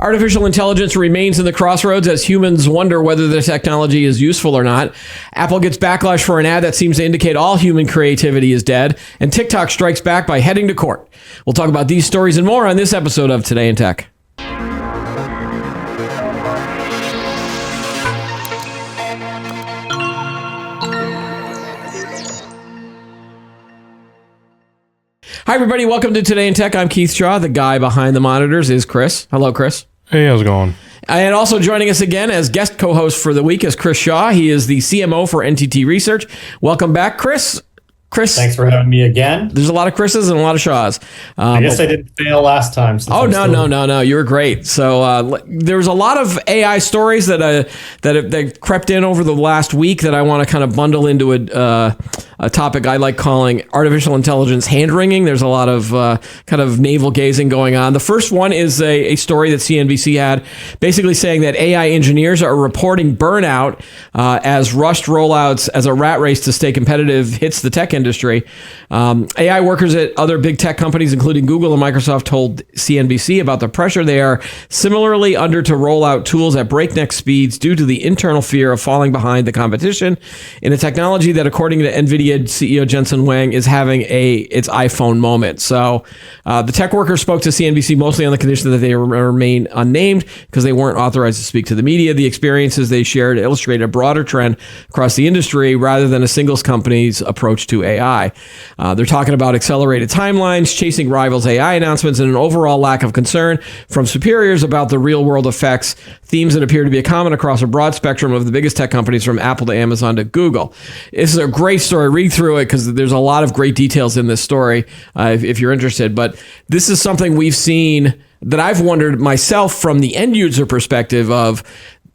Artificial intelligence remains in the crossroads as humans wonder whether the technology is useful or not. Apple gets backlash for an ad that seems to indicate all human creativity is dead, and TikTok strikes back by heading to court. We'll talk about these stories and more on this episode of Today in Tech. Hi, everybody. Welcome to Today in Tech. I'm Keith Shaw. The guy behind the monitors is Chris. Hello, Chris. Hey, how's it going? And also joining us again as guest co-host for the week is Chris Shaw. He is the CMO for NTT Research. Welcome back, Chris. Chris, thanks for having me again. There's a lot of Chris's and a lot of Shaws. I guess I didn't fail last time. Oh, no. You were great. So there was a lot of AI stories that crept in over the last week that I want to kind of bundle into a topic I like calling artificial intelligence hand-wringing. There's a lot of kind of navel-gazing going on. The first one is a story that CNBC had basically saying that AI engineers are reporting burnout as rushed rollouts as a rat race to stay competitive hits the tech industry. AI workers at other big tech companies, including Google and Microsoft, told CNBC about the pressure they are similarly under to roll out tools at breakneck speeds due to the internal fear of falling behind the competition in a technology that, according to NVIDIA CEO Jensen Huang, is having its iPhone moment. So the tech workers spoke to CNBC mostly on the condition that they remain unnamed because they weren't authorized to speak to the media. The experiences they shared illustrate a broader trend across the industry rather than a single company's approach to AI. They're talking about accelerated timelines, chasing rivals' AI announcements, and an overall lack of concern from superiors about the real-world effects, themes that appear to be common across a broad spectrum of the biggest tech companies from Apple to Amazon to Google. This is a great story. Read through it because there's a lot of great details in this story if you're interested. But this is something we've seen that I've wondered myself from the end user perspective of,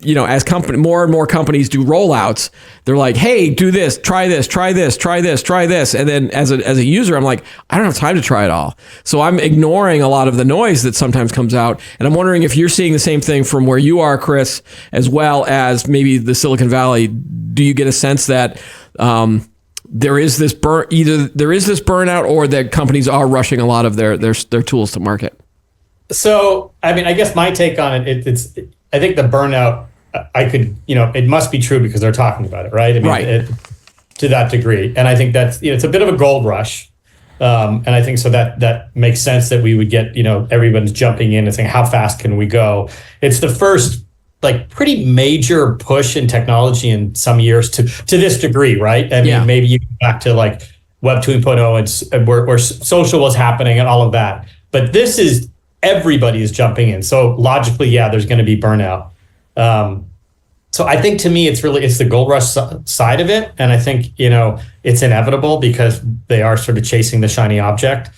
as more and more companies do rollouts, they're like, hey, do this, try this, try this, try this, try this. And then as a user, I'm like, I don't have time to try it all. So I'm ignoring a lot of the noise that sometimes comes out. And I'm wondering if you're seeing the same thing from where you are, Chris, as well as maybe the Silicon Valley. Do you get a sense that there is this burnout or that companies are rushing a lot of their tools to market? So, I mean, I guess my take on it's I think the burnout, it must be true because they're talking about it, right? I mean, right. To that degree. And I think that's, it's a bit of a gold rush. And I think so that makes sense that we would get, everyone's jumping in and saying, how fast can we go? It's the first pretty major push in technology in some years to this degree, right? I mean, maybe you go back to Web 2.0 and where social was happening and all of that. But this is, everybody is jumping in. So logically, there's going to be burnout. So I think to me, it's the gold rush side of it. And I think, it's inevitable because they are sort of chasing the shiny object.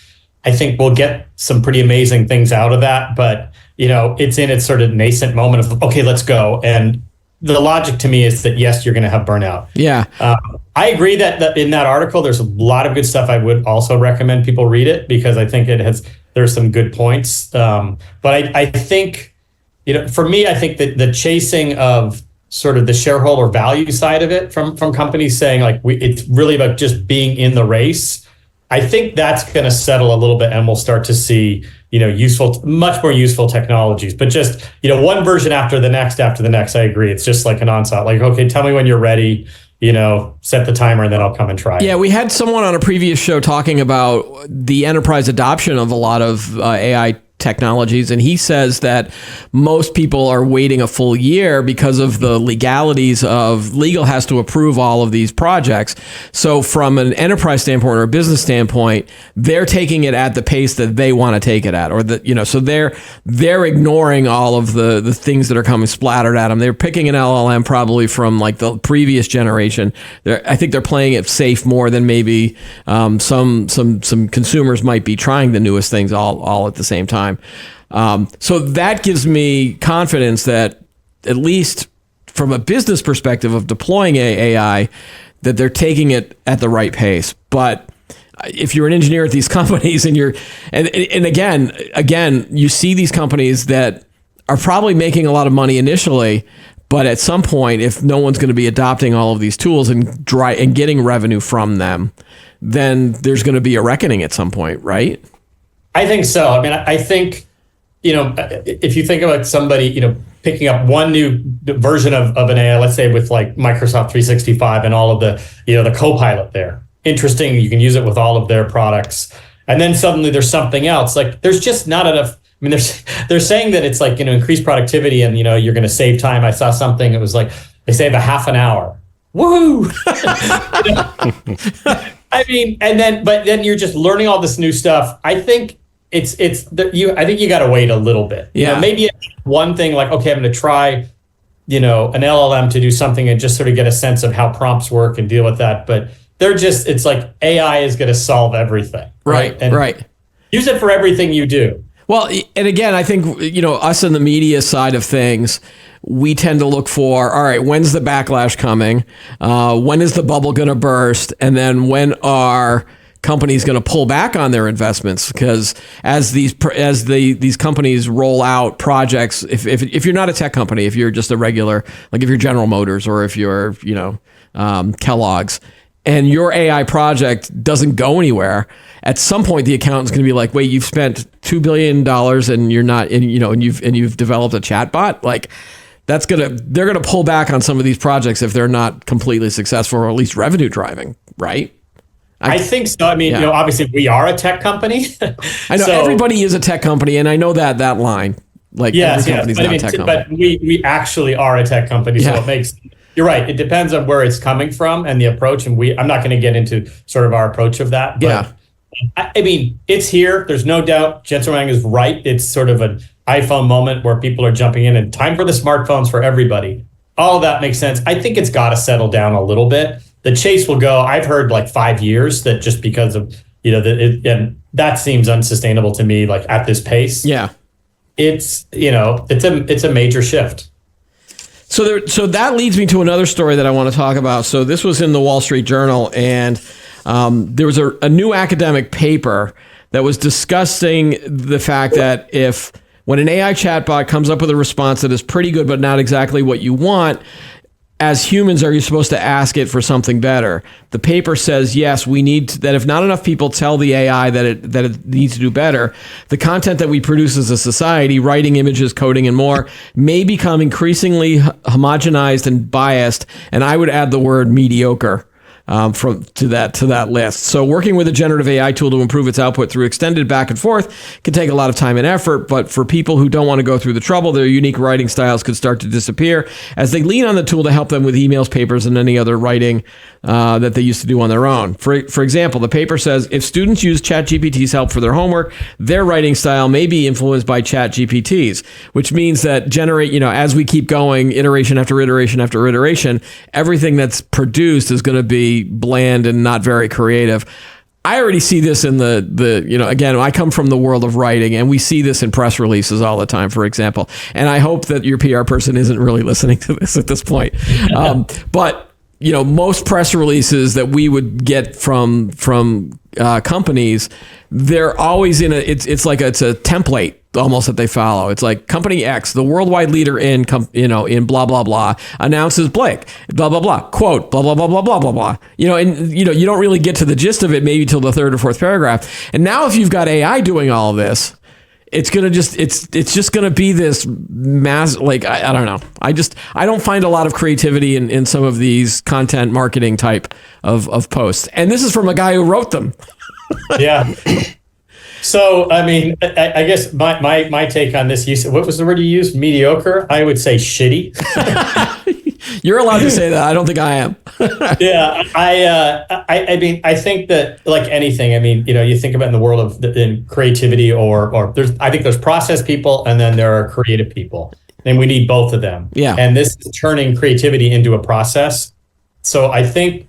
I think we'll get some pretty amazing things out of that, but it's in its sort of nascent moment of, okay, let's go. And the logic to me is that, yes, you're going to have burnout. Yeah. I agree that in that article, there's a lot of good stuff. I would also recommend people read it because I think there's some good points. But I think, for me, I think that the chasing of sort of the shareholder value side of it from companies saying it's really about just being in the race. I think that's going to settle a little bit and we'll start to see, much more useful technologies, but just, one version after the next. I agree. It's just like an onslaught. Okay, tell me when you're ready, set the timer and then I'll come and try it. Yeah, we had someone on a previous show talking about the enterprise adoption of a lot of AI technologies, and he says that most people are waiting a full year because of the legalities of legal has to approve all of these projects. So from an enterprise standpoint or a business standpoint, they're taking it at the pace that they want to take it at, or so they're ignoring all of the things that are coming splattered at them. They're picking an LLM probably from the previous generation. I think they're playing it safe more than maybe some consumers might be trying the newest things all at the same time. So that gives me confidence that, at least from a business perspective of deploying AI, that they're taking it at the right pace. But if you're an engineer at these companies and again, you see these companies that are probably making a lot of money initially, but at some point, if no one's going to be adopting all of these tools and getting revenue from them, then there's going to be a reckoning at some point, right? I think so. I mean, I think if you think about somebody, picking up one new version of an AI, let's say with like Microsoft 365 and all of the, the Copilot there. Interesting. You can use it with all of their products. And then suddenly there's something else. Like there's just not enough. I mean, they're saying that it's like, increased productivity and, you're going to save time. I saw something. It was like they save a half an hour. Woohoo! I mean, but then you're just learning all this new stuff. I think I think you got to wait a little bit. Yeah. Maybe one thing like, okay, I'm going to try, an LLM to do something and just sort of get a sense of how prompts work and deal with that. But it's like AI is going to solve everything. Right. And right. Use it for everything you do. Well, and again, I think, us in the media side of things, we tend to look for, all right, when's the backlash coming? When is the bubble going to burst? And then when are companies going to pull back on their investments? Because as these companies roll out projects, if you're not a tech company, if you're just a regular, like if you're General Motors or if you're, Kellogg's, and your AI project doesn't go anywhere, at some point the accountant's going to be like, wait, you've spent $2 billion and you're not, and you've developed a chatbot? Like, they're gonna pull back on some of these projects if they're not completely successful or at least revenue driving, right? I think so. I mean, obviously we are a tech company. I know everybody is a tech company, and I know that line. Like every company's not a tech company. But we actually are a tech company, so it makes. You're right. It depends on where it's coming from and the approach, and I'm not going to get into sort of our approach of that. But I mean, it's here. There's no doubt. Jensen Huang is right. It's sort of an iPhone moment where people are jumping in and time for the smartphones for everybody. All of that makes sense. I think it's got to settle down a little bit. The chase will go, I've heard like 5 years, that just because of, and that seems unsustainable to me, like at this pace. Yeah. It's a major shift. So that leads me to another story that I want to talk about. So this was in the Wall Street Journal, and there was a new academic paper that was discussing the fact that when an AI chatbot comes up with a response that is pretty good but not exactly what you want, as humans, are you supposed to ask it for something better? The paper says, yes, we need that. If not enough people tell the AI that it needs to do better, the content that we produce as a society, writing, images, coding, and more, may become increasingly homogenized and biased. And I would add the word mediocre to that list. So working with a generative AI tool to improve its output through extended back and forth can take a lot of time and effort, but for people who don't want to go through the trouble, their unique writing styles could start to disappear as they lean on the tool to help them with emails, papers, and any other writing that they used to do on their own. For example, the paper says if students use ChatGPT's help for their homework, their writing style may be influenced by ChatGPT's, which means that as we keep going, iteration after iteration after iteration, everything that's produced is going to be bland and not very creative. I already see this in again, I come from the world of writing, and we see this in press releases all the time, for example. And I hope that your PR person isn't really listening to this at this point. But most press releases that we would get from companies, they're always it's a template almost that they follow. It's like company X, the worldwide leader in blah blah blah, announces blank, blah blah blah, quote, blah blah blah blah blah blah blah. You don't really get to the gist of it maybe till the third or fourth paragraph. And now if you've got AI doing all of this, it's just gonna be this mass, like I don't know. I don't find a lot of creativity in some of these content marketing type of posts. And this is from a guy who wrote them. Yeah. So, I mean, I guess my take on this, what was the word you used? Mediocre? I would say shitty. You're allowed to say that. I don't think I am. Yeah. I mean, I think that like anything, I mean, you think about in the world of in creativity or I think there's process people and then there are creative people, and we need both of them. Yeah. And this is turning creativity into a process. So I think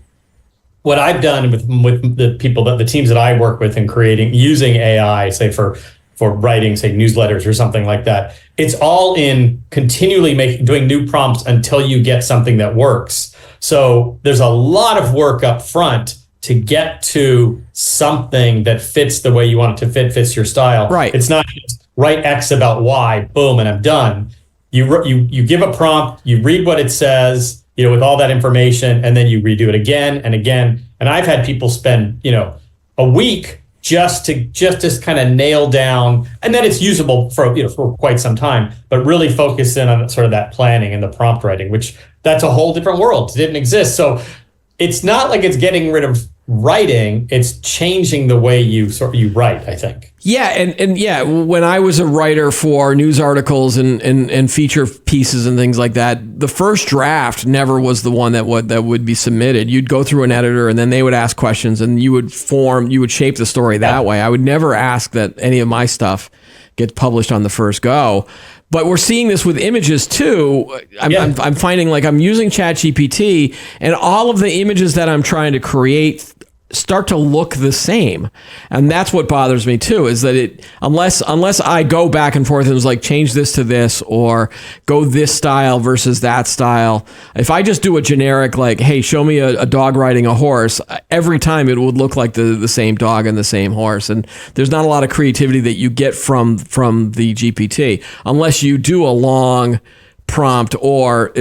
what I've done with the people, the teams that I work with in using AI, say for writing, say newsletters or something like that, it's all in continually doing new prompts until you get something that works. So there's a lot of work up front to get to something that fits the way you want it to fits your style. Right. It's not just write X about Y, boom, and I'm done. You give a prompt, you read what it says, with all that information, and then you redo it again and again. And I've had people spend, a week just to kind of nail down, and then it's usable for quite some time, but really focus in on sort of that planning and the prompt writing, which that's a whole different world. It didn't exist. So it's not like it's getting rid of writing, it's changing the way you write, I think. Yeah, and yeah, when I was a writer for news articles and feature pieces and things like that, the first draft never was the one that would be submitted. You'd go through an editor, and then they would ask questions, and you would shape the story that way. I would never ask that any of my stuff get published on the first go. But we're seeing this with images too. I'm finding like I'm using ChatGPT, and all of the images that I'm trying to create start to look the same. And that's what bothers me too, is that unless I go back and forth and was like, change this to this, or go this style versus that style. If I just do a generic, like, hey, show me a dog riding a horse, every time it would look like the same dog and the same horse. And there's not a lot of creativity that you get from the GPT, unless you do a long prompt or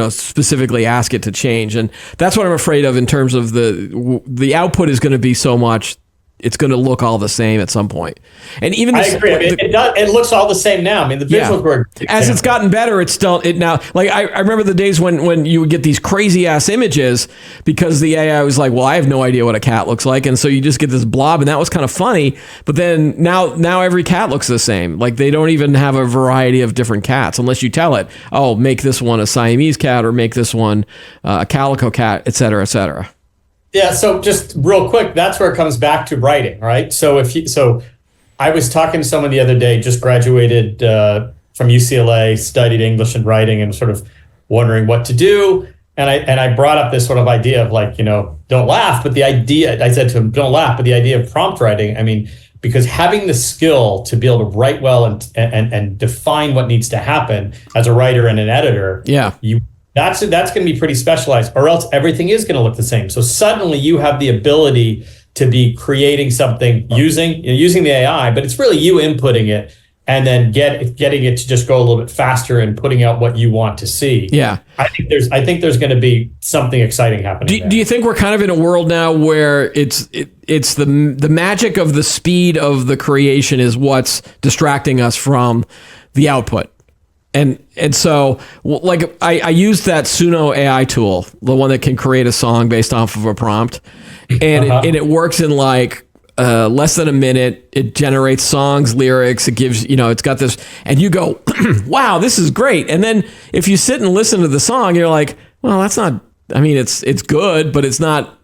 specifically ask it to change. And that's what I'm afraid of in terms of the output is going to be so much, it's going to look all the same at some point. And even I agree. It looks all the same now. I mean, the visuals were as it's gotten better. It's still now. Like I remember the days when you would get these crazy ass images because the AI was like, well, I have no idea what a cat looks like, and so you just get this blob, and that was kind of funny. But then now every cat looks the same. Like they don't even have a variety of different cats unless you tell it, oh, make this one a Siamese cat or make this one a calico cat, et cetera, et cetera. Yeah, so just real quick, that's where it comes back to writing, right? So I was talking to someone the other day, just graduated from UCLA, studied English and writing, and sort of wondering what to do. And I brought up this sort of idea of like, don't laugh, but I said to him, don't laugh, but the idea of prompt writing, I mean, because having the skill to be able to write well and define what needs to happen as a writer and an editor, that's going to be pretty specialized, or else everything is going to look the same. So suddenly you have the ability to be creating something using the AI, but it's really you inputting it and then getting it to just go a little bit faster and putting out what you want to see. Yeah, I think there's going to be something exciting happening. Do you think we're kind of in a world now where it's the magic of the speed of the creation is what's distracting us from the output? And so, like, I used that Suno AI tool, the one that can create a song based off of a prompt, and it works in like less than a minute. It generates songs, lyrics. It gives, it's got this, and you go, wow, this is great. And then if you sit and listen to the song, you're like, well, that's not. I mean, it's good, but it's not.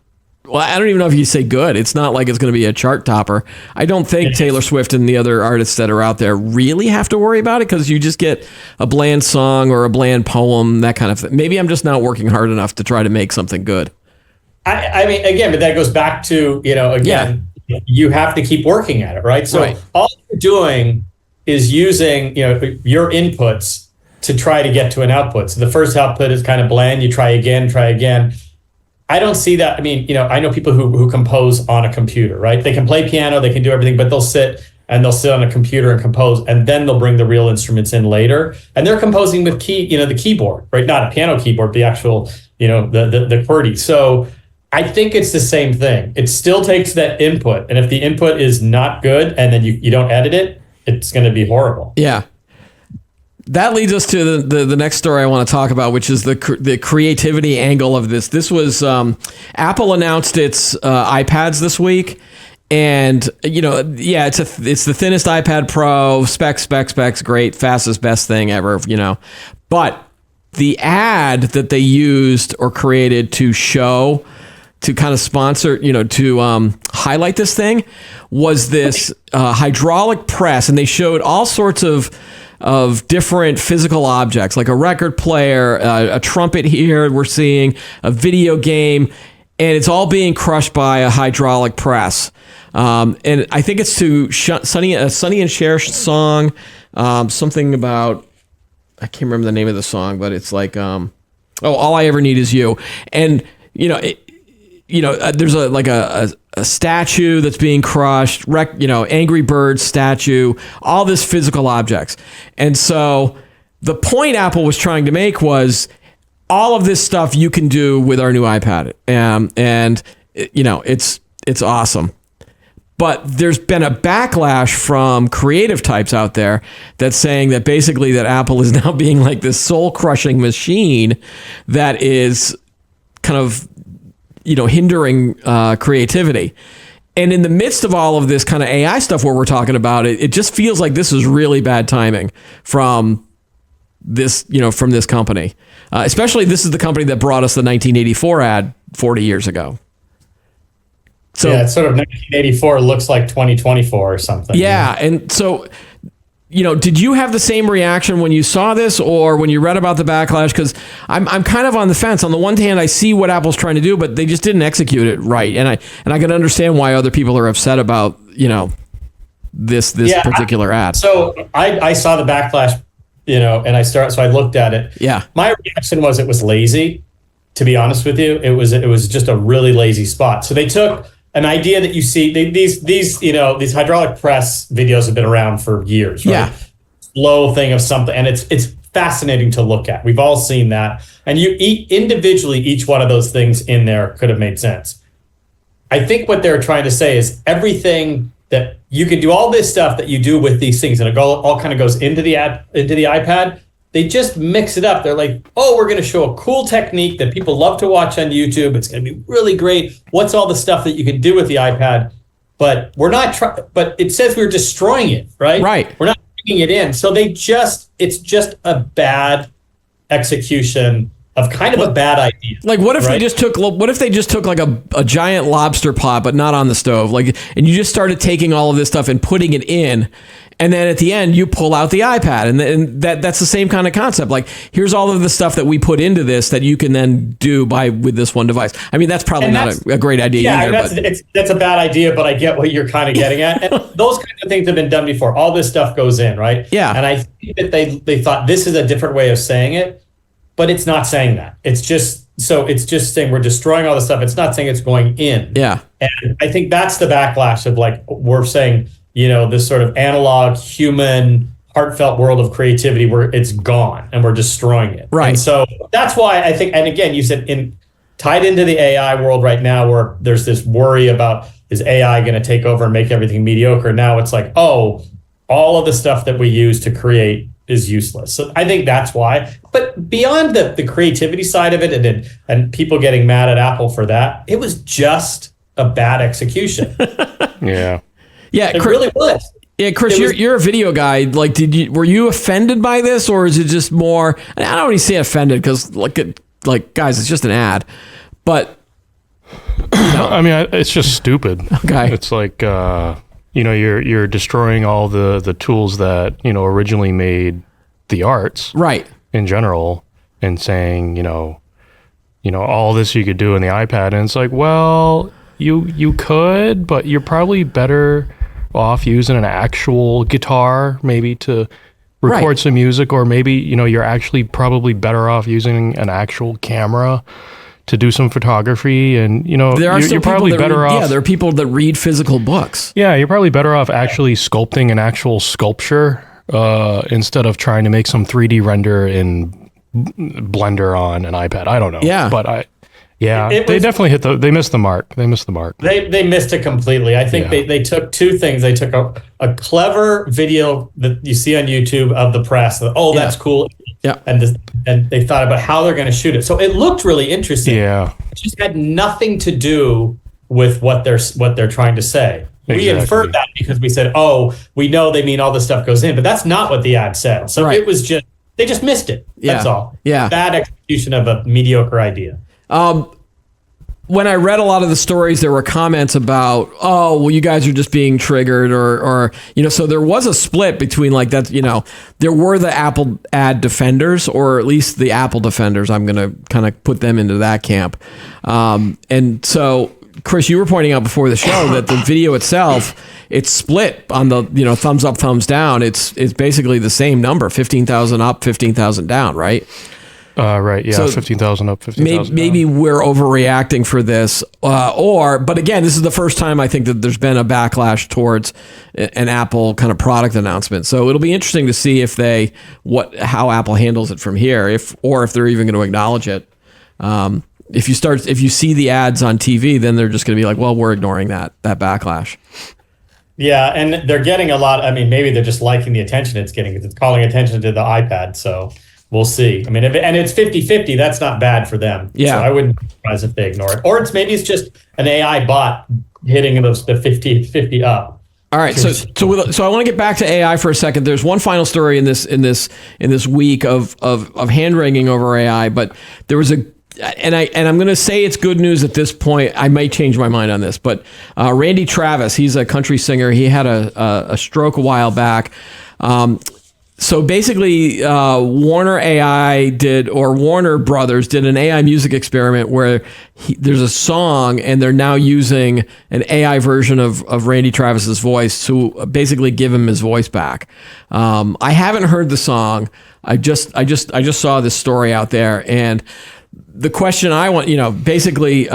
Well, I don't even know if you say good. It's not like it's going to be a chart topper. I don't think Taylor Swift and the other artists that are out there really have to worry about it, because you just get a bland song or a bland poem, that kind of thing. Maybe I'm just not working hard enough to try to make something good. I mean, again, but that goes back to, you have to keep working at it, right? So all you're doing is using, your inputs to try to get to an output. So the first output is kind of bland. You try again. I don't see that. I mean, I know people who compose on a computer, right? They can play piano, they can do everything, but they'll sit on a computer and compose, and then they'll bring the real instruments in later. And they're composing with the keyboard, right? Not a piano keyboard, the actual, the QWERTY. So I think it's the same thing. It still takes that input, and if the input is not good, and then you don't edit it, it's going to be horrible. Yeah. That leads us to the next story I want to talk about, which is the creativity angle of this. This was Apple announced its iPads this week, and it's the thinnest iPad Pro, specs, great, fastest, best thing ever, But the ad that they used or created to kind of sponsor, to highlight this thing was this hydraulic press, and they showed all sorts of different physical objects, like a record player, a trumpet here we're seeing, a video game, and it's all being crushed by a hydraulic press. And I think it's to Sonny and Cher song, something about, I can't remember the name of the song, but it's like, All I Ever Need Is You. And, there's a statue that's being crushed, Angry Birds statue, all this physical objects. And so the point Apple was trying to make was all of this stuff you can do with our new iPad. And it's awesome. But there's been a backlash from creative types out there that's saying that basically that Apple is now being like this soul crushing machine that is kind of, hindering creativity. And in the midst of all of this kind of AI stuff where we're talking about it, it just feels like this is really bad timing from this company. Especially this is the company that brought us the 1984 ad 40 years ago. So yeah, it's sort of 1984 looks like 2024 or something. Yeah, and so, did you have the same reaction when you saw this or when you read about the backlash? Because I'm kind of on the fence. On the one hand, I see what Apple's trying to do, but they just didn't execute it right, and I can understand why other people are upset about this particular ad. So I saw the backlash, and so I looked at it. Yeah, my reaction was it was lazy. To be honest with you, it was just a really lazy spot. So they took an idea that you see, these hydraulic press videos have been around for years, right? Yeah. Slow thing of something, and it's fascinating to look at. We've all seen that, and individually, each one of those things in there could have made sense. I think what they're trying to say is everything that you can do, all this stuff that you do with these things, and it all kind of goes into the iPad. They just mix it up. They're like, oh, we're going to show a cool technique that people love to watch on YouTube. It's going to be really great. What's all the stuff that you can do with the iPad? But we're not but it says we're destroying it, right? Right. We're not bringing it in. So it's just a bad execution of kind of a bad idea. Like what if right? what if they just took like a giant lobster pot, but not on the stove? And you just started taking all of this stuff and putting it in. And then at the end, you pull out the iPad, and that's the same kind of concept. Like, here's all of the stuff that we put into this that you can then do with this one device. I mean, that's probably not a great idea either. That's a bad idea, but I get what you're kind of getting at. And those kinds of things have been done before. All this stuff goes in, right? Yeah. And I think that they thought this is a different way of saying it, but it's not saying that. It's just saying we're destroying all the stuff. It's not saying it's going in. Yeah. And I think that's the backlash of like we're saying, this sort of analog, human, heartfelt world of creativity where it's gone and we're destroying it. Right. And so that's why I think, and again, you said tied into the AI world right now where there's this worry about is AI going to take over and make everything mediocre? Now it's like, oh, all of the stuff that we use to create is useless. So I think that's why. But beyond the creativity side of it and people getting mad at Apple for that, it was just a bad execution. Yeah. Yeah, it really was. Yeah, Chris, you're a video guy. Like, were you offended by this, or is it just more? I don't even say offended because, like, guys, it's just an ad. But I mean, it's just stupid. Okay, it's like you're destroying all the tools that originally made the arts right in general, and saying all this you could do in the iPad, and it's like, well, you could, but you're probably better off using an actual guitar maybe to record some music, or maybe you're actually probably better off using an actual camera to do some photography, and you're probably better off. Yeah, there are people that read physical books. Yeah, you're probably better off actually sculpting an actual sculpture instead of trying to make some 3D render in Blender on an iPad. I don't know. Yeah, but they definitely they missed the mark. They missed the mark. They missed it completely. I think they took two things. They took a clever video that you see on YouTube of the press. That's cool. Yeah. And they thought about how they're going to shoot it. So it looked really interesting. Yeah. It just had nothing to do with what they're trying to say. Exactly. We inferred that because we said, we know they mean all this stuff goes in, but that's not what the ad said. So it was they just missed it. That's all. Yeah. Bad execution of a mediocre idea. When I read a lot of the stories, there were comments about, you guys are just being triggered or so there was a split between like that, there were the Apple ad defenders, or at least the Apple defenders. I'm going to kind of put them into that camp. And so, Chris, you were pointing out before the show that the video itself, it's split on the, thumbs up, thumbs down. It's basically the same number, 15,000 up, 15,000 down, right? Right. Yeah. So 15,000 up, 15,000 maybe we're overreacting for this, but again, this is the first time I think that there's been a backlash towards an Apple kind of product announcement. So it'll be interesting to see how Apple handles it from here, if they're even going to acknowledge it. If you see the ads on TV, then they're just going to be like, well, we're ignoring that backlash. Yeah, and they're getting a lot. I mean, maybe they're just liking the attention it's getting. It's calling attention to the iPad. So we'll see. I mean, and it's 50-50. That's not bad for them. Yeah. So I wouldn't be surprised if they ignore it. Or it's just an AI bot hitting the 50 up. All right, so I want to get back to AI for a second. There's one final story in this week of hand wringing over AI, but there was and I'm going to say it's good news at this point. I might change my mind on this, but Randy Travis, he's a country singer. He had a stroke a while back. So basically, Warner Brothers did an AI music experiment where there's a song and they're now using an AI version of Randy Travis's voice to basically give him his voice back. I haven't heard the song. I just saw this story out there, and the question I want, basically.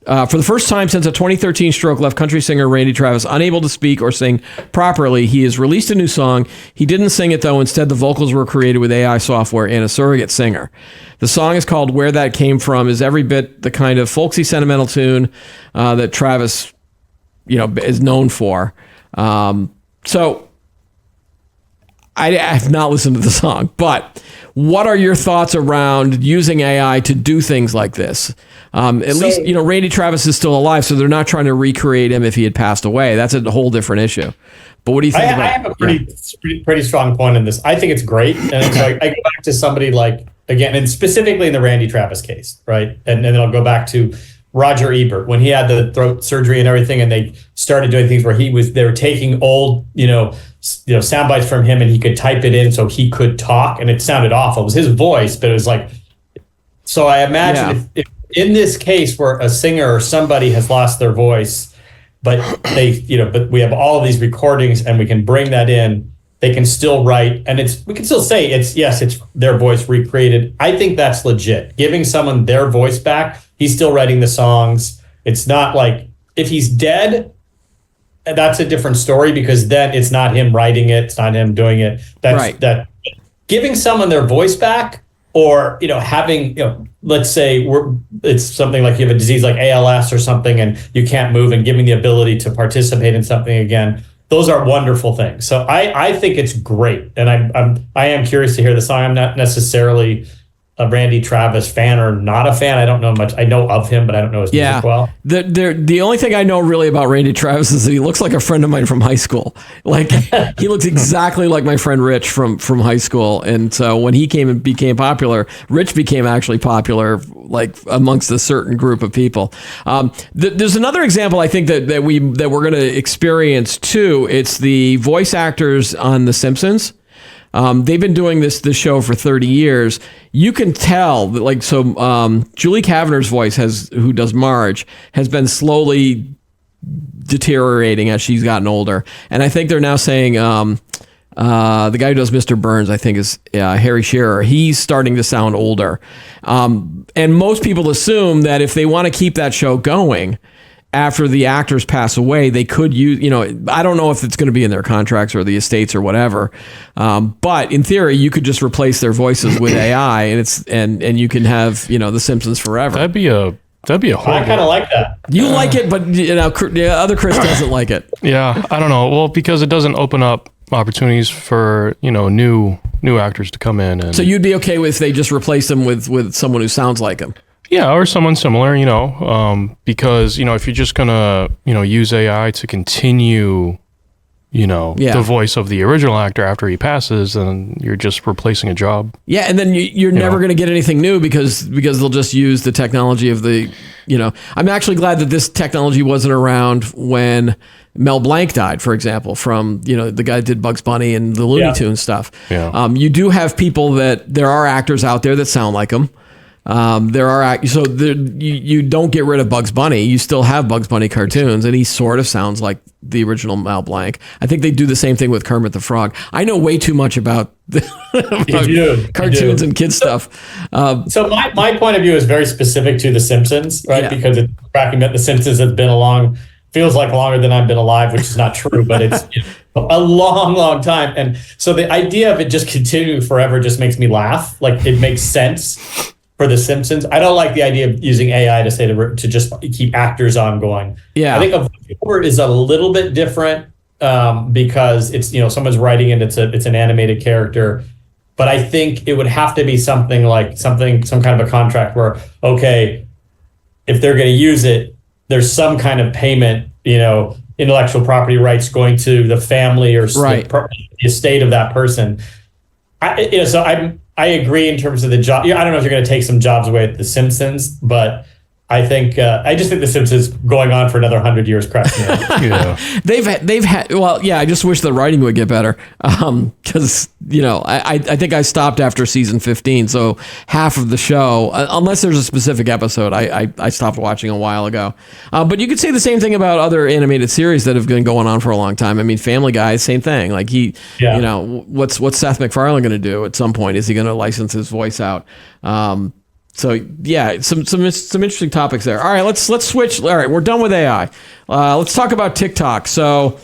For the first time since a 2013 stroke left country singer Randy Travis unable to speak or sing properly, he has released a new song. He didn't sing it, though. Instead, the vocals were created with AI software and a surrogate singer. The song is called Where That Came From, is every bit the kind of folksy, sentimental tune that Travis, is known for. So I have not listened to the song, but what are your thoughts around using AI to do things like this? At least, Randy Travis is still alive, so they're not trying to recreate him if he had passed away. That's a whole different issue. But what do you think about it? I have a pretty strong point in this. I think it's great. And so I go back to somebody like, again, and specifically in the Randy Travis case, right? And then I'll go back to Roger Ebert when he had the throat surgery and everything, and they started doing things where they were taking old, sound bites from him, and he could type it in so he could talk, and it sounded awful. It was his voice, but it was like. So I imagine if in this case where a singer or somebody has lost their voice, but but we have all of these recordings and we can bring that in, they can still write, and we can still say it's their voice recreated. I think that's legit. Giving someone their voice back. He's still writing the songs. It's not like if he's dead, that's a different story because then it's not him writing it. It's not him doing it. That's right. That giving someone their voice back or, having, let's say it's something like you have a disease like ALS or something and you can't move and giving the ability to participate in something again. Those are wonderful things. So I think it's great. And I am curious to hear the song. I'm not necessarily a Randy Travis fan or not a fan. I don't know much. I know of him, but I don't know his music well. The only thing I know really about Randy Travis is that he looks like a friend of mine from high school. Like he looks exactly like my friend Rich from high school. And so when he came and became popular, Rich became actually popular, like amongst a certain group of people. There's another example I think that we're going to experience too. It's the voice actors on The Simpsons. They've been doing this show for 30 years. You can tell that, Julie Kavner's voice who does Marge, has been slowly deteriorating as she's gotten older. And I think they're now saying, the guy who does Mr. Burns, I think is Harry Shearer. He's starting to sound older. And most people assume that if they want to keep that show going, after the actors pass away, they could use, I don't know if it's going to be in their contracts or the estates or whatever. But in theory, you could just replace their voices with AI and you can have, The Simpsons forever. That'd be a horrible. I kind of like that. You like it, but other Chris doesn't like it. Yeah, I don't know. Well, because it doesn't open up opportunities for, new actors to come in. And so you'd be okay with if they just replace them with someone who sounds like him? Yeah, or someone similar, because, if you're just going to, use AI to continue, the voice of the original actor after he passes, then you're just replacing a job. Yeah, and then you're never going to get anything new because they'll just use the technology of the, I'm actually glad that this technology wasn't around when Mel Blanc died, for example, from, the guy that did Bugs Bunny and the Looney Tunes stuff. Yeah. You do have people there are actors out there that sound like him. You don't get rid of Bugs Bunny. You still have Bugs Bunny cartoons, and he sort of sounds like the original Mel Blanc. I think they do the same thing with Kermit the Frog. I know way too much about cartoons and kids stuff. So my point of view is very specific to The Simpsons, right? Yeah. Because it's tracking that The Simpsons has been feels like longer than I've been alive, which is not true, but it's a long, long time. And so the idea of it just continuing forever just makes me laugh. Like it makes sense for The Simpsons. I don't like the idea of using AI to say to just keep actors ongoing. Yeah. I think a voiceover is a little bit different because it's, someone's writing it, it's an animated character. But I think it would have to be something like some kind of a contract where, okay, if they're going to use it, there's some kind of payment, intellectual property rights going to the family or the estate of that person. I agree in terms of the job. I don't know if you're going to take some jobs away at The Simpsons, but I think I just think The Simpsons going on for another 100 years cracks me up. Yeah. They've had well, yeah. I just wish the writing would get better because I think I stopped after season 15, so half of the show, unless there's a specific episode, I stopped watching a while ago. But you could say the same thing about other animated series that have been going on for a long time. I mean, Family Guy, same thing. Like what's Seth MacFarlane going to do at some point? Is he going to license his voice out? So yeah, some interesting topics there. All right, let's switch. All right, we're done with AI. Let's talk about TikTok. So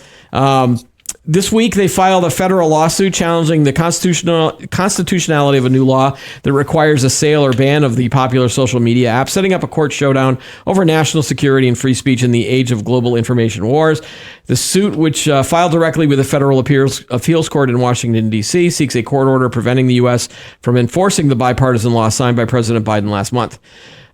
this week they filed a federal lawsuit challenging the constitutionality of a new law that requires a sale or ban of the popular social media app, setting up a court showdown over national security and free speech in the age of global information wars. The suit, which filed directly with the Federal Appeals Court in Washington, D.C., seeks a court order preventing the U.S. from enforcing the bipartisan law signed by President Biden last month.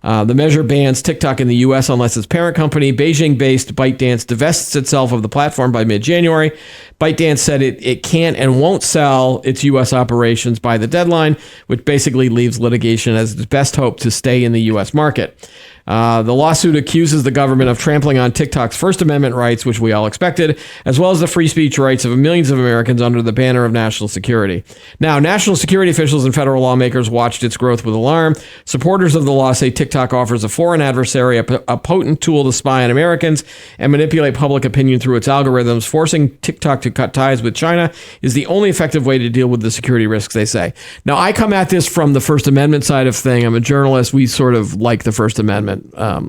The measure bans TikTok in the U.S. unless its parent company, Beijing-based ByteDance, divests itself of the platform by mid-January. ByteDance said it can't and won't sell its U.S. operations by the deadline, which basically leaves litigation as its best hope to stay in the U.S. market. The lawsuit accuses the government of trampling on TikTok's First Amendment rights, which we all expected, as well as the free speech rights of millions of Americans under the banner of national security. Now, national security officials and federal lawmakers watched its growth with alarm. Supporters of the law say TikTok offers a foreign adversary a potent tool to spy on Americans and manipulate public opinion through its algorithms. Forcing TikTok to cut ties with China is the only effective way to deal with the security risks, they say. Now, I come at this from the First Amendment side of thing. I'm a journalist. We sort of like the First Amendment a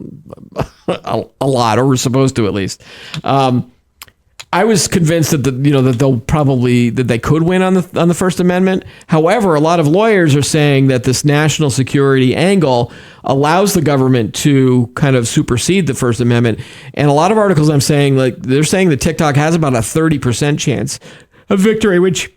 lot, or we're supposed to at least. I was convinced that that they could win on the First Amendment. However, a lot of lawyers are saying that this national security angle allows the government to kind of supersede the First Amendment. And a lot of articles I'm saying, like, they're saying that TikTok has about a 30% chance of victory, which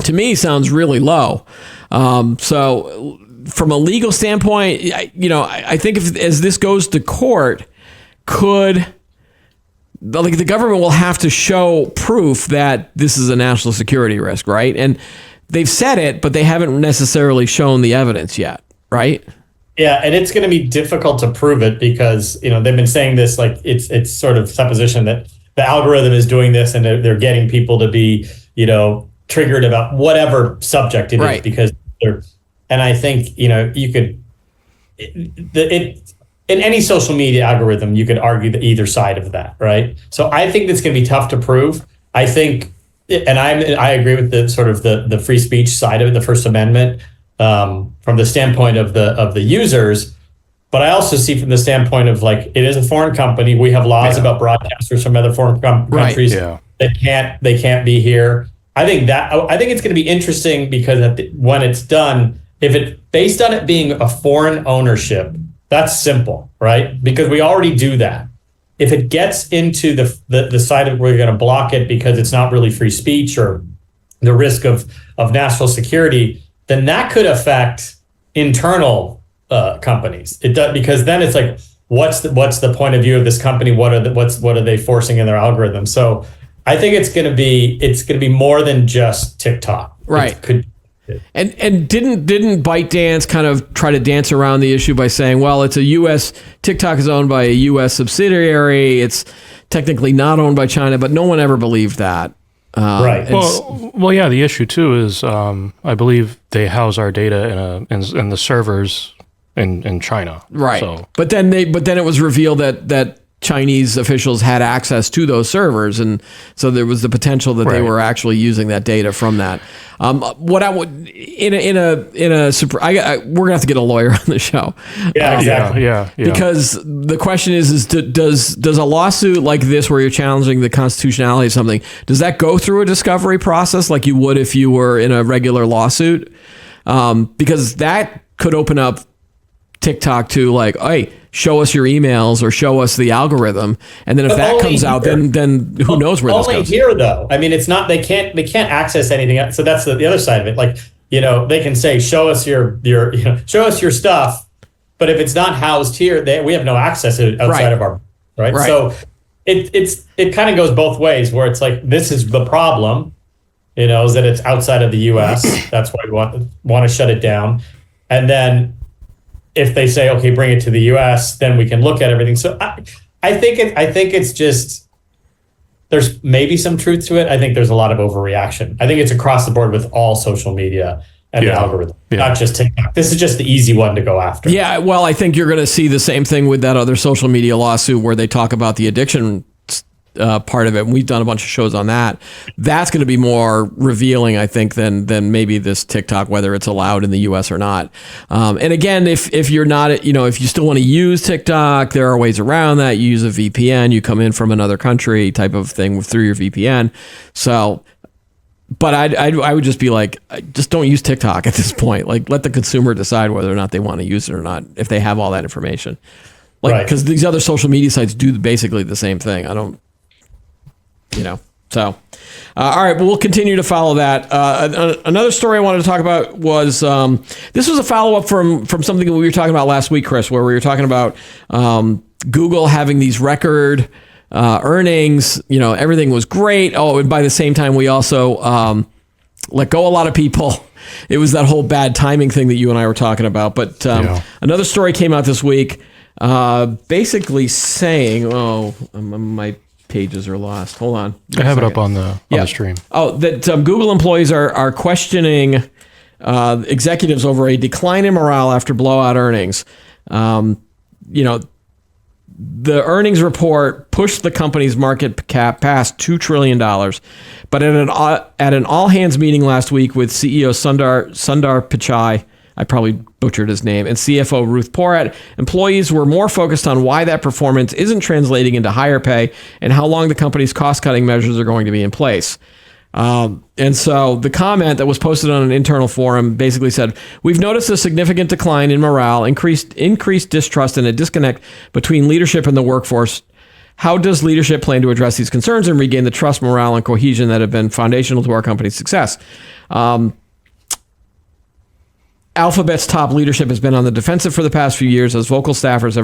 to me sounds really low. So from a legal standpoint, I think as this goes to court, the government will have to show proof that this is a national security risk, right? And they've said it, but they haven't necessarily shown the evidence yet, right? Yeah, and it's going to be difficult to prove it because they've been saying this like it's sort of supposition that the algorithm is doing this and they're getting people to be triggered about whatever subject it is because they're. And I think, you could, in any social media algorithm, you could argue either side of that, right? So I think it's going to be tough to prove. I think, and I agree with the sort of the free speech side of it, the First Amendment, from the standpoint of the users. But I also see from the standpoint of like, it is a foreign company. We have laws about broadcasters from other foreign countries that can't be here. I think it's going to be interesting because when it's done, if it's based on it being a foreign ownership, that's simple, right? Because we already do that. If it gets into the side of where you're going to block it because it's not really free speech or the risk of national security, then that could affect internal companies. It does, because then it's like, what's the point of view of this company? What are they forcing in their algorithm? So I think it's going to be more than just TikTok, right? And didn't ByteDance kind of try to dance around the issue by saying, well, it's a U.S. TikTok is owned by a U.S. subsidiary. It's technically not owned by China, but no one ever believed that. Right. Well, yeah. The issue too is, I believe they house our data in the servers in China. Right. So. But then it was revealed that Chinese officials had access to those servers, and so there was the potential that they were actually using that data from that. What I would we're gonna have to get a lawyer on the show. Yeah, exactly. Yeah. Because the question is does a lawsuit like this, where you're challenging the constitutionality of something, does that go through a discovery process like you would if you were in a regular lawsuit? Because that could open up TikTok to like, hey, show us your emails or show us the algorithm, and then if that comes out, then who knows where this goes. Only here though. I mean, it's not they can't access anything else. So that's the other side of it. Like, they can say show us your show us your stuff, but if it's not housed here, we have no access to it outside of our right. So it kind of goes both ways, where it's like this is the problem, is that it's outside of the U.S. That's why we want to shut it down, and then if they say, okay, bring it to the U.S., then we can look at everything. So I think it's just, there's maybe some truth to it. I think there's a lot of overreaction. I think it's across the board with all social media and the algorithm, not just TikTok. This is just the easy one to go after. Yeah, well, I think you're going to see the same thing with that other social media lawsuit where they talk about the addiction part of it. And we've done a bunch of shows on that. That's going to be more revealing, I think, than maybe this TikTok, whether it's allowed in the U.S. or not. And again, if you're not, if you still want to use TikTok, there are ways around that. You use a VPN, you come in from another country type of thing through your VPN. So, but I would just be like, just don't use TikTok at this point. Like, let the consumer decide whether or not they want to use it or not, if they have all that information. Like, because these other social media sites do basically the same thing. So, all right, but we'll continue to follow that. Another story I wanted to talk about was, this was a follow-up from something that we were talking about last week, Chris, where we were talking about Google having these record earnings. Everything was great. Oh, and by the same time, we also let go a lot of people. It was that whole bad timing thing that you and I were talking about. But another story came out this week basically saying, my pages are lost. Hold on. I have it up on the stream. Oh, that Google employees are questioning executives over a decline in morale after blowout earnings. The earnings report pushed the company's market cap past $2 trillion. But at an all-hands meeting last week with CEO Sundar Pichai, I probably butchered his name, and CFO Ruth Porat, employees were more focused on why that performance isn't translating into higher pay and how long the company's cost-cutting measures are going to be in place. And so the comment that was posted on an internal forum basically said, we've noticed a significant decline in morale, increased distrust, and a disconnect between leadership and the workforce. How does leadership plan to address these concerns and regain the trust, morale, and cohesion that have been foundational to our company's success? Alphabet's top leadership has been on the defensive for the past few years as vocal staffers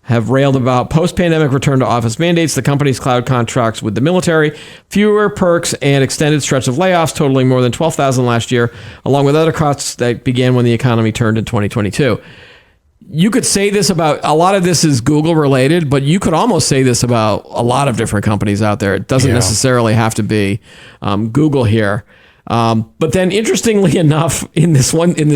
have railed about post-pandemic return to office mandates, the company's cloud contracts with the military, fewer perks, and extended stretch of layoffs totaling more than 12,000 last year, along with other costs that began when the economy turned in 2022. You could say this about, a lot of this is Google related, but you could almost say this about a lot of different companies out there. It doesn't necessarily have to be Google here. But then interestingly enough, in this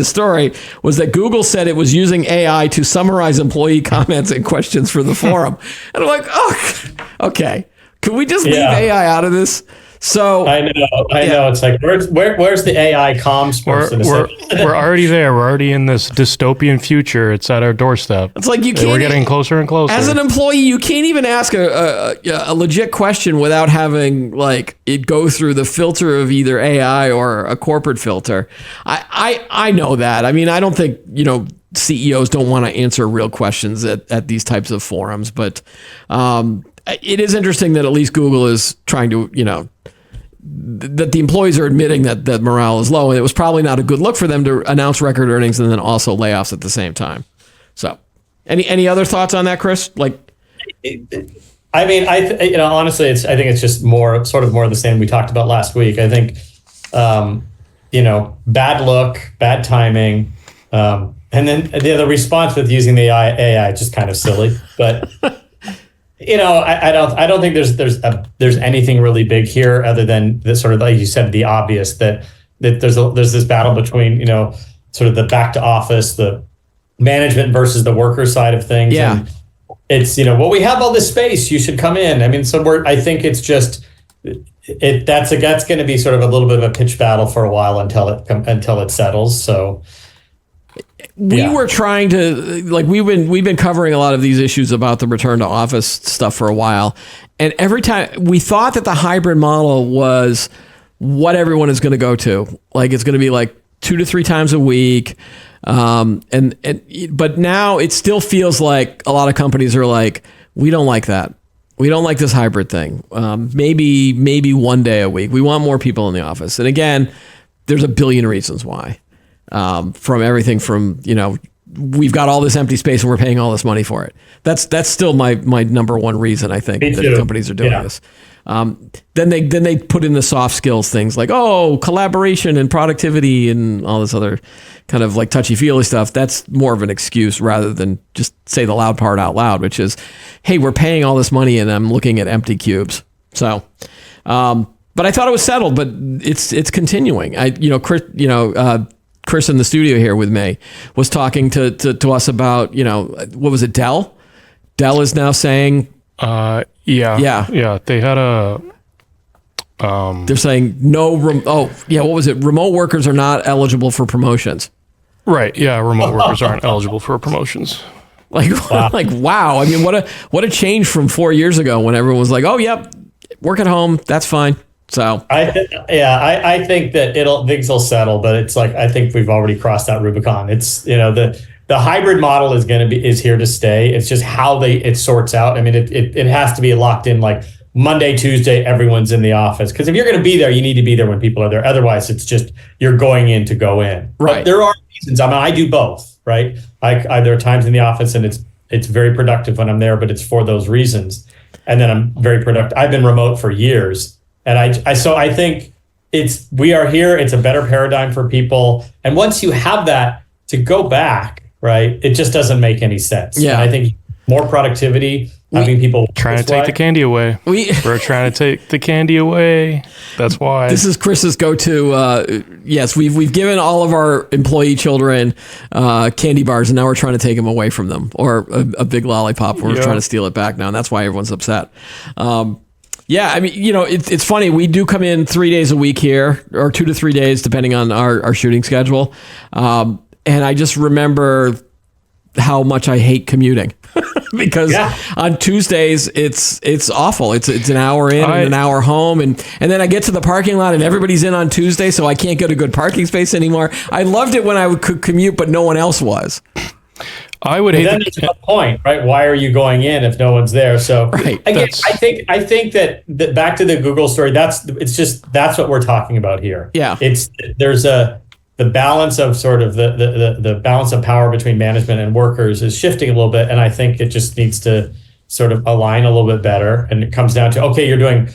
story was that Google said it was using AI to summarize employee comments and questions for the forum. And I'm like, oh, okay. Can we just leave AI out of this? So I know. It's like, where's the AI comms person? We're already there. We're already in this dystopian future. It's at our doorstep. It's like we're getting closer and closer. As an employee, you can't even ask a legit question without having like it go through the filter of either AI or a corporate filter. I know that. I mean, I don't think CEOs don't want to answer real questions at these types of forums, but it is interesting that at least Google is trying to, that the employees are admitting that morale is low, and it was probably not a good look for them to announce record earnings and then also layoffs at the same time. So, any other thoughts on that, Chris? Like, I mean, honestly, I think it's just more of the same we talked about last week. I think, bad look, bad timing, and then the response with using the AI just kind of silly, but. I don't think there's anything really big here other than the sort of, like you said, the obvious that there's this battle between sort of the back to office, the management versus the worker side of things. Yeah, and it's we have all this space, you should come in. I mean, I think it's just that's going to be sort of a little bit of a pitch battle for a while until it settles. So. We were trying to we've been covering a lot of these issues about the return to office stuff for a while, and every time we thought that the hybrid model was what everyone is going to go to. Like it's going to be like 2 to 3 times a week. But now it still feels like a lot of companies are like, we don't like that. We don't like this hybrid thing. Maybe 1 day a week. We want more people in the office. And again, there's a billion reasons why. From everything from, we've got all this empty space and we're paying all this money for it. That's still my number one reason I think that companies are doing this. Then they put in the soft skills things like, collaboration and productivity and all this other kind of like touchy-feely stuff. That's more of an excuse rather than just say the loud part out loud, which is, hey, we're paying all this money and I'm looking at empty cubes. So, but I thought it was settled, but it's continuing. Chris in the studio here with me was talking to us about, what was it, Dell? Dell is now saying... Yeah. They had a... They're saying what was it? Remote workers are not eligible for promotions. Right, yeah, remote workers aren't eligible for promotions. Wow. I mean, what a change from 4 years ago when everyone was like, oh, yep, work at home, that's fine. So I think that things will settle, but it's like I think we've already crossed that Rubicon. It's the hybrid model is here to stay. It's just how it sorts out. I mean, it has to be locked in like Monday, Tuesday, everyone's in the office, because if you're going to be there, you need to be there when people are there. Otherwise, it's just you're going in to go in. Right. But there are reasons. I mean, I do both. Right. There are times in the office and it's very productive when I'm there, but it's for those reasons. And then I'm very productive. I've been remote for years. And I think we are here. It's a better paradigm for people. And once you have that, to go back, right, it just doesn't make any sense. Yeah. And I think more productivity, having people trying to take the candy away. We're trying to take the candy away. That's why. This is Chris's go-to. Yes, we've given all of our employee children candy bars, and now we're trying to take them away from them, or a big lollipop. We're trying to steal it back now, and that's why everyone's upset. Yeah, I mean, it's funny. We do come in 3 days a week here, or 2 to 3 days, depending on our shooting schedule. And I just remember how much I hate commuting because on Tuesdays it's awful. It's an hour in and an hour home, and then I get to the parking lot and everybody's in on Tuesday, so I can't get a good parking space anymore. I loved it when I could commute, but no one else was. I would hate. Then there's a point, right? Why are you going in if no one's there? So right. Again, I think that back to the Google story. That's what we're talking about here. Yeah, there's the balance of sort of the balance of power between management and workers is shifting a little bit, and I think it just needs to sort of align a little bit better. And it comes down to, okay, you're doing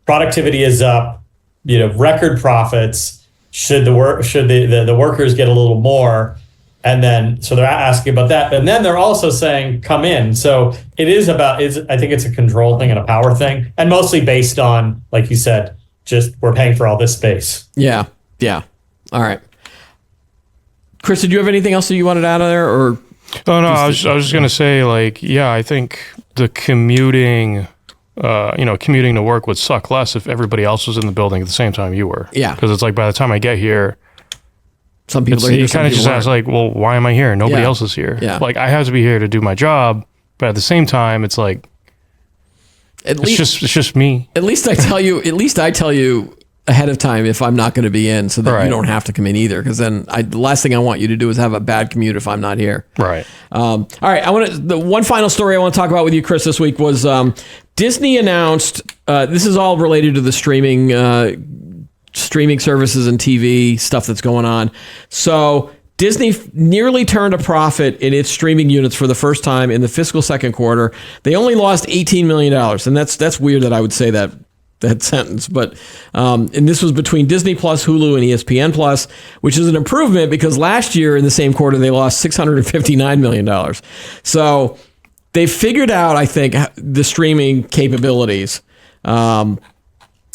productivity is up, record profits. Should the workers get a little more? And then, so they're asking about that. And then they're also saying, come in. So it is I think it's a control thing and a power thing. And mostly based on, like you said, just we're paying for all this space. Yeah. Yeah. All right. Chris, did you have anything else that you wanted out of there? Or? Oh, no, I was just going to say, I think the commuting to work would suck less if everybody else was in the building at the same time you were. Yeah. Because it's like by the time I get here, some people are here. You kind of just ask well, why am I here? Nobody else is here. Yeah. I have to be here to do my job, but at the same time, it's like it's just me. At least I tell you ahead of time if I'm not going to be in, so that you don't have to come in either. Because then the last thing I want you to do is have a bad commute if I'm not here. Right. All right. The one final story I want to talk about with you, Chris, this week was Disney announced. This is all related to the streaming services and TV stuff that's going on. So Disney nearly turned a profit in its streaming units for the first time in the fiscal second quarter. They only lost $18 million. And that's weird that I would say that sentence. But and this was between Disney Plus, Hulu, and ESPN Plus, which is an improvement because last year in the same quarter, they lost $659 million. So they figured out, I think, the streaming capabilities.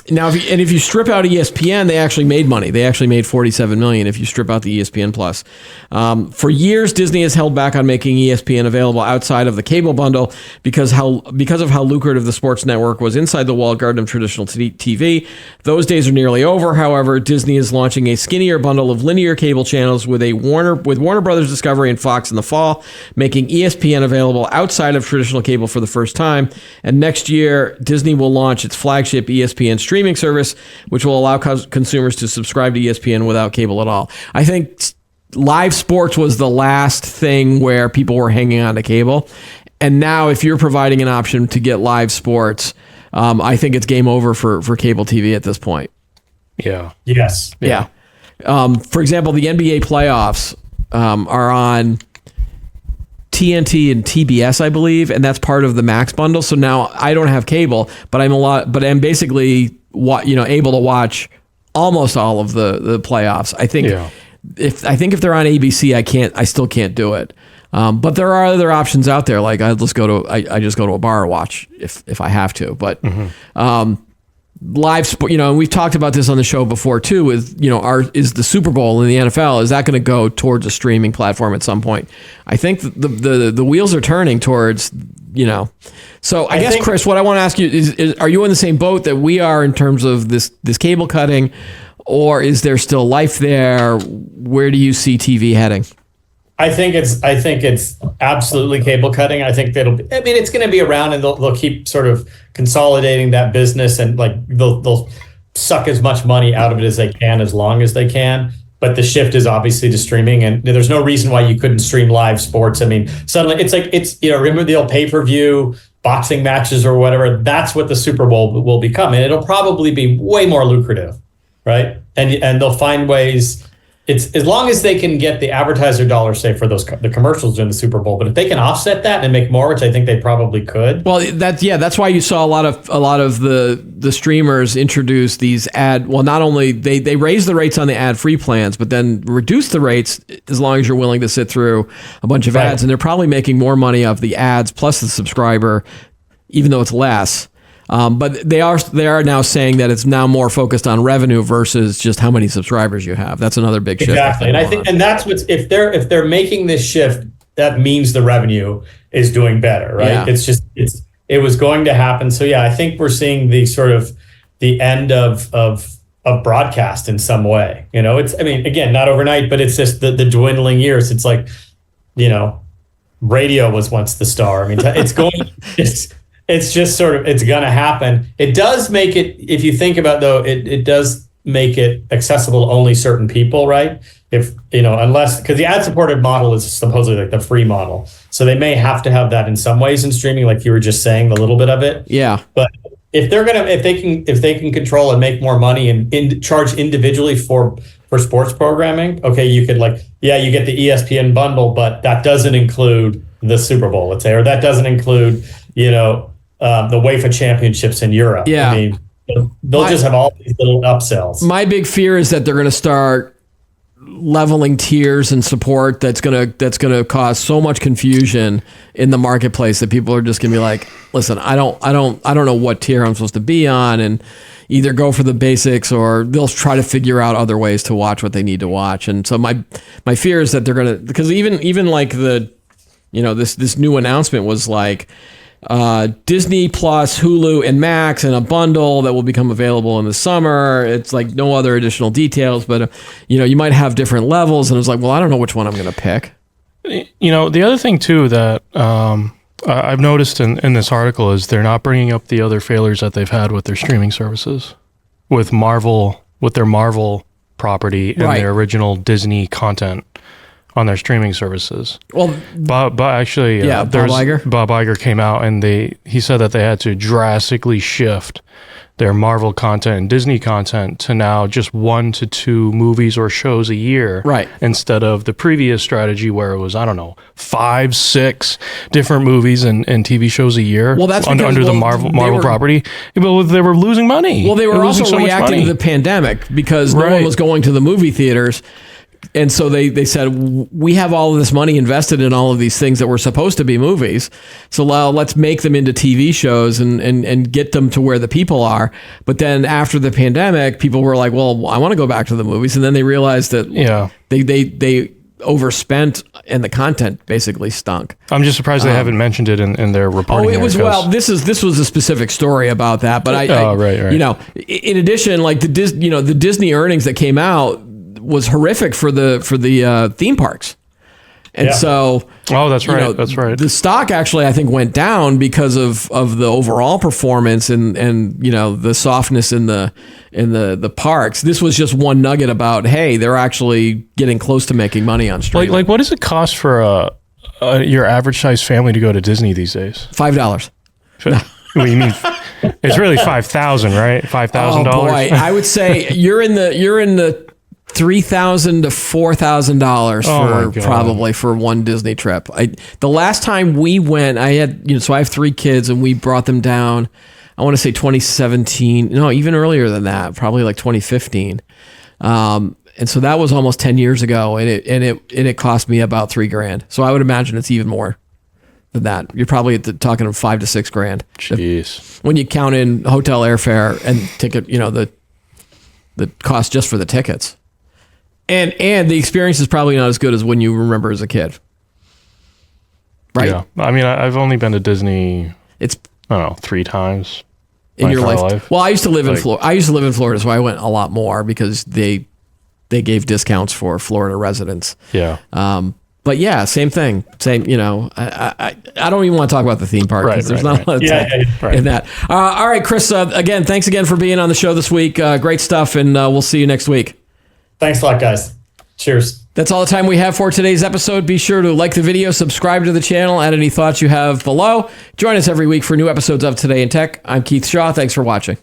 Now, if you strip out ESPN, they actually made money. They actually made $47 million if you strip out the ESPN Plus. For years, Disney has held back on making ESPN available outside of the cable bundle because of how lucrative the sports network was inside the walled garden of traditional TV. Those days are nearly over. However, Disney is launching a skinnier bundle of linear cable channels with Warner Brothers Discovery and Fox in the fall, making ESPN available outside of traditional cable for the first time. And next year, Disney will launch its flagship ESPN streaming streaming service, which will allow consumers to subscribe to ESPN without cable at all. I think live sports was the last thing where people were hanging on to cable. And now if you're providing an option to get live sports, I think it's game over for cable TV at this point. Yeah. Yes. Yeah. For example, the NBA playoffs are on TNT and TBS, I believe, and that's part of the Max bundle. So now I don't have cable, but I'm basically able to watch almost all of the playoffs. I think if they're on ABC, I still can't do it. But there are other options out there. Like I just go to a bar to watch if I have to. But live sport, and we've talked about this on the show before too. Is the Super Bowl in the NFL, is that going to go towards a streaming platform at some point? I think the wheels are turning towards. So I guess, Chris, what I want to ask you is are you in the same boat that we are in terms of this cable cutting, or is there still life there? Where do you see TV heading? I think it's absolutely cable cutting. I think it's going to be around, and they'll keep sort of consolidating that business, and like they'll suck as much money out of it as they can, as long as they can. But the shift is obviously to streaming, and there's no reason why you couldn't stream live sports. I mean, suddenly it's remember the old pay-per-view boxing matches or whatever? That's what the Super Bowl will become, and it'll probably be way more lucrative, right? And they'll find ways. It's as long as they can get the advertiser dollars, say, for the commercials during the Super Bowl. But if they can offset that and make more, which I think they probably could. Well, that's why you saw a lot of the streamers introduce these not only they raise the rates on the ad-free plans, but then reduce the rates as long as you're willing to sit through a bunch of ads. And they're probably making more money off the ads plus the subscriber, even though it's less. But they are now saying that it's now more focused on revenue versus just how many subscribers you have. That's another big shift. Exactly, and I think that's what's if they're making this shift, that means the revenue is doing better, right? Yeah. It was going to happen. So yeah, I think we're seeing the sort of the end of broadcast in some way. Again, not overnight, but it's just the dwindling years. It's like, radio was once the star. It's going. It's just sort of, it's going to happen. It does make it, if you think about though, it does make it accessible to only certain people, right? If, unless, because the ad-supported model is supposedly like the free model. So they may have to have that in some ways in streaming, like you were just saying, the little bit of it. Yeah. But if they can control and make more money and charge individually for sports programming, okay, you could you get the ESPN bundle, but that doesn't include the Super Bowl, let's say, or that doesn't include, the UEFA championships in Europe. Yeah. They'll just have all these little upsells. My big fear is that they're going to start leveling tiers and support that's going to cause so much confusion in the marketplace that people are just going to be like, listen, I don't know what tier I'm supposed to be on, and either go for the basics or they'll try to figure out other ways to watch what they need to watch. And so my fear is that they're going to, because even like this new announcement was like, Disney Plus, Hulu, and Max in a bundle that will become available in the summer. It's like no other additional details, but you might have different levels, and it's like, well, I don't know which one I'm going to pick. The other thing too that I've noticed in this article is they're not bringing up the other failures that they've had with their streaming services, with their Marvel property and their original Disney content on their streaming services. Well, but actually, Bob Iger came out and he said that they had to drastically shift their Marvel content and Disney content to now just 1 to 2 movies or shows a year, right? Instead of the previous strategy where it was 5, 6 different movies and TV shows a year. Well, that's under the Marvel property. But they were losing money. Well, they were also reacting to the pandemic because no one was going to the movie theaters. And so they said, we have all of this money invested in all of these things that were supposed to be movies. So let's make them into TV shows and get them to where the people are. But then after the pandemic, people were like, well, I want to go back to the movies. And then they realized that they overspent and the content basically stunk. I'm just surprised they haven't mentioned it in their reporting. Oh, it was, this was a specific story about that. But right. In addition, like the Disney earnings that came out was horrific for the theme parks. And Yeah. so, Oh, that's right. you know, That's right. the stock actually, I think, went down because of the overall performance and you know, the softness in the parks. This was just one nugget about, hey, they're actually getting close to making money on streaming. Like what does it cost for your average size family to go to Disney these days? $5. What you mean? It's really 5,000, right? $5,000. Oh boy, I would say you're in the $3,000 to $4,000 Oh, my for God. probably for one Disney trip. The last time we went, I had, so I have 3 kids and we brought them down. I want to say 2017. No, even earlier than that, probably like 2015. And so that was almost 10 years ago, and it cost me about $3,000. So I would imagine it's even more than that. You're probably talking $5,000 to $6,000 Jeez. when you count in hotel airfare and ticket. The cost just for the tickets. And the experience is probably not as good as when you remember as a kid. Right? Yeah. I mean, I've only been to Disney, It's I don't know, 3 times in my your entire life. Well, I used to live in Like- Florida. I used to live in Florida, so I went a lot more because they gave discounts for Florida residents. Yeah. But yeah, same thing. Same, I don't even want to talk about the theme park because Right, there's right, not a lot of Yeah, time yeah, in that. All right, Chris, again, thanks again for being on the show this week. Great stuff, and we'll see you next week. Thanks a lot, guys. Cheers. That's all the time we have for today's episode. Be sure to like the video, subscribe to the channel, add any thoughts you have below. Join us every week for new episodes of Today in Tech. I'm Keith Shaw. Thanks for watching.